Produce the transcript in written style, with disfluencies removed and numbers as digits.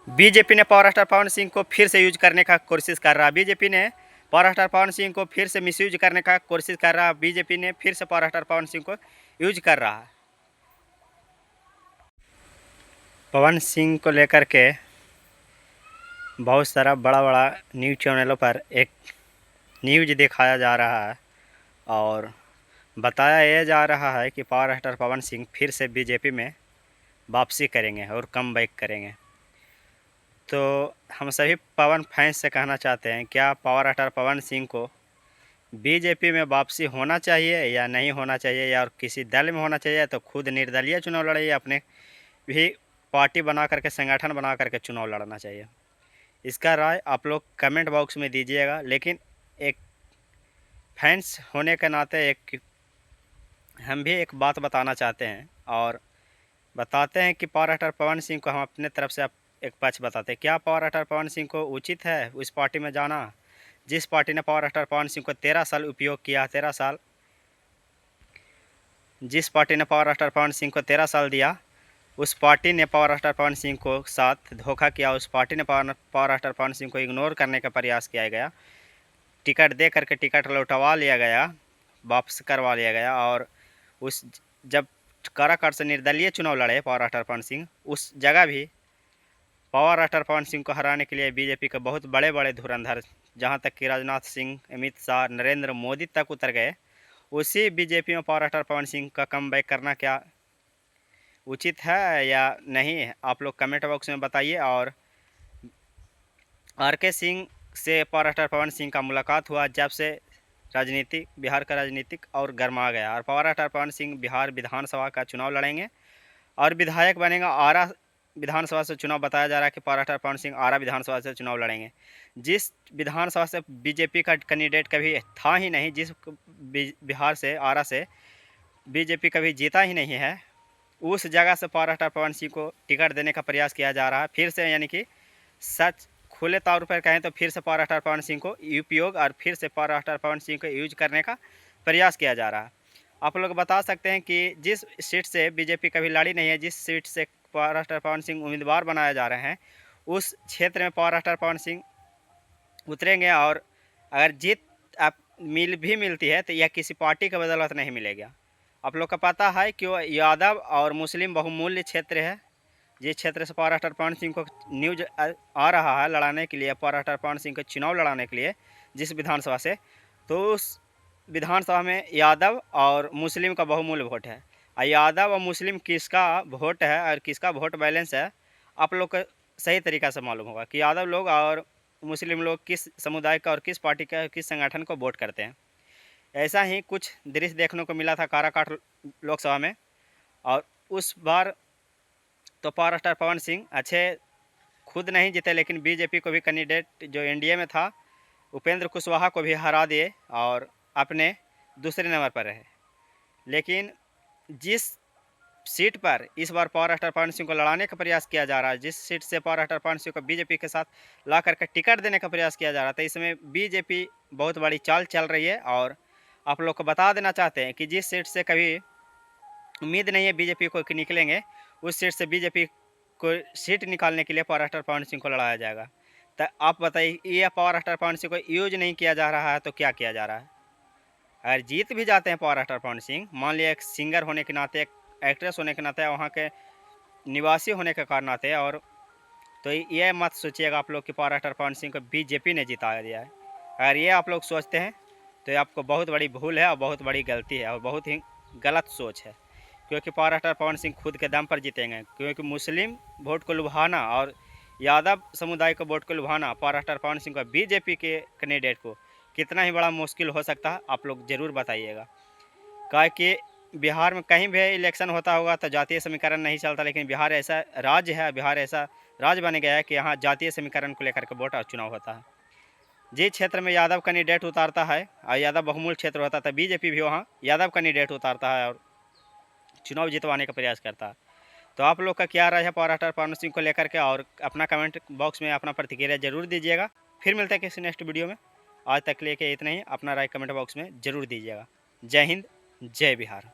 BJP ने power star Pawan Singh को फिर से यूज करने का कोशिश कर रहा है। बीजेपी ने पावर स्टार पवन सिंह को फिर से मिसयूज करने का कोशिश कर रहा है। बीजेपी ने फिर से पावर स्टार पवन सिंह को यूज कर रहा है। पवन सिंह को लेकर के बहुत सारा बड़ा बड़ा न्यूज़ चैनलों पर एक न्यूज़ दिखाया जा रहा है और बताया यह जा रहा है कि पावर स्टार पवन सिंह फिर से बीजेपी में वापसी करेंगे और कम बैक करेंगे। तो हम सभी पवन फैंस से कहना चाहते हैं, क्या पावर स्टार पवन सिंह को बीजेपी में वापसी होना चाहिए या नहीं होना चाहिए, या और किसी दल में होना चाहिए, तो खुद निर्दलीय चुनाव लड़े या अपने भी पार्टी बना करके संगठन बना करके चुनाव लड़ना चाहिए। इसका राय आप लोग कमेंट बॉक्स में दीजिएगा। लेकिन एक फैंस होने के नाते हम भी एक बात बताना चाहते हैं और बताते हैं कि पावर स्टार पवन सिंह को हम अपने तरफ से एक पक्ष बताते हैं। क्या पावर स्टार पवन सिंह को उचित है उस पार्टी में जाना जिस पार्टी ने पावर स्टार पवन सिंह को 13 साल उपयोग किया, 13 साल जिस पार्टी ने पावर स्टार पवन सिंह को 13 साल दिया, उस पार्टी ने पावर स्टार पवन सिंह को साथ धोखा किया। उस पार्टी ने पावर स्टार पवन सिंह को इग्नोर करने का प्रयास किया गया। टिकट दे करके टिकट लौटवा लिया गया, वापस करवा लिया गया। और उस जब काराकाट से निर्दलीय चुनाव लड़े पावर स्टार पवन सिंह, उस जगह भी पावर स्टार पवन सिंह को हराने के लिए बीजेपी के बहुत बड़े बड़े धुरंधर, जहां तक कि राजनाथ सिंह, अमित शाह, नरेंद्र मोदी तक उतर गए। उसी बीजेपी में पावर स्टार पवन सिंह का कम बैक करना क्या उचित है या नहीं, आप लोग कमेंट बॉक्स में बताइए। और आर के सिंह से पावर स्टार पवन सिंह का मुलाकात हुआ जब से राजनीति, बिहार का राजनीतिक और गर्मा गया। और पावर स्टार पवन सिंह बिहार विधानसभा का चुनाव लड़ेंगे और विधायक बनेगा। आरा विधानसभा से चुनाव बताया जा रहा है कि पावर स्टार पवन सिंह आरा विधानसभा से चुनाव लड़ेंगे, जिस विधानसभा से बीजेपी का कैंडिडेट कभी था ही नहीं, जिस बिहार से, आरा से बीजेपी कभी जीता ही नहीं है, उस जगह से पावर स्टार पवन सिंह को टिकट देने का प्रयास किया जा रहा है फिर से। यानी कि सच खुले तौर पर कहें तो फिर से पावर स्टार पवन सिंह को उपयोग और फिर से पावर स्टार पवन सिंह को यूज करने का प्रयास किया जा रहा है। आप लोग बता सकते हैं कि जिस सीट से बीजेपी कभी लड़ी नहीं है, जिस सीट से पावर स्टार पवन सिंह उम्मीदवार बनाए जा रहे हैं, उस क्षेत्र में पावर स्टार पवन सिंह उतरेंगे। और अगर जीत आप मिलती है तो यह किसी पार्टी की बदौलत नहीं मिलेगा। आप लोग का पता है कि वो यादव और मुस्लिम बहुमूल्य क्षेत्र है, जिस क्षेत्र से पावर स्टार पवन सिंह को न्यूज आ रहा है लड़ाने के लिए, पावर स्टार पवन सिंह को चुनाव लड़ाने के लिए जिस विधानसभा से, तो उस विधानसभा में यादव और मुस्लिम का बहुमूल्य वोट है। और यादव और मुस्लिम किसका वोट है और किसका वोट बैलेंस है, आप लोग को सही तरीक़ा से मालूम होगा कि यादव लोग और मुस्लिम लोग किस समुदाय का और किस पार्टी का, किस संगठन को वोट करते हैं। ऐसा ही कुछ दृश्य देखने को मिला था काराकाट लोकसभा में। और उस बार तो पावर स्टार पवन सिंह अच्छे खुद नहीं जीते, लेकिन बीजेपी को भी कैंडिडेट जो एनडीए में था उपेंद्र कुशवाहा को भी हरा दिए और अपने दूसरे नंबर पर रहे। लेकिन जिस सीट पर इस बार पावर स्टार पवन सिंह को लड़ाने का प्रयास किया जा रहा है, जिस सीट से पावर स्टार पवन सिंह को बीजेपी के साथ ला करके टिकट देने का प्रयास किया जा रहा था, इसमें बीजेपी बहुत बड़ी चाल चल रही है। और आप लोग को बता देना चाहते हैं कि जिस सीट से कभी उम्मीद नहीं है बीजेपी को कि निकलेंगे, उस सीट से बीजेपी को सीट निकालने के लिए पावर स्टार पवन सिंह को लड़ाया जाएगा। तो आप बताइए, ये पावर स्टार पवन सिंह को यूज नहीं किया जा रहा है तो क्या किया जा रहा है। अगर जीत भी जाते हैं पावर स्टार पवन सिंह, मान लिया एक सिंगर होने के नाते, एक एक्ट्रेस होने के नाते, वहाँ के निवासी होने के कारण नाते, और तो ये मत सोचिएगा आप लोग कि पावर स्टार पवन सिंह को बीजेपी ने जिता दिया है। अगर ये आप लोग सोचते हैं तो ये आपको बहुत बड़ी भूल है और बहुत बड़ी गलती है और बहुत ही गलत सोच है। क्योंकि पावर स्टार पवन सिंह खुद के दम पर जीतेंगे, क्योंकि मुस्लिम वोट को लुभाना और यादव समुदाय को वोट को लुभाना पावर स्टार पवन सिंह को बीजेपी के कैंडिडेट को कितना ही बड़ा मुश्किल हो सकता है, आप लोग ज़रूर बताइएगा। क्या कि बिहार में कहीं भी इलेक्शन होता होगा तो जातीय समीकरण नहीं चलता, लेकिन बिहार ऐसा राज्य है, बिहार ऐसा राज्य बन गया है कि यहाँ जातीय समीकरण को लेकर के वोट और चुनाव होता है। जिस क्षेत्र में यादव कैंडिडेट उतारता है और यादव बहुमूल्य क्षेत्र होता है, बीजेपी भी वहाँ यादव कैंडिडेट उतारता है और चुनाव जितवाने का प्रयास करता है। तो आप लोग का क्या राय है पावर स्टार पवन सिंह को लेकर के, और अपना कमेंट बॉक्स में अपना प्रतिक्रिया जरूर दीजिएगा। फिर मिलते हैं किसी नेक्स्ट वीडियो में। आज तक लेके इतना ही, अपना राय कमेंट बॉक्स में ज़रूर दीजिएगा। जय हिंद, जय बिहार।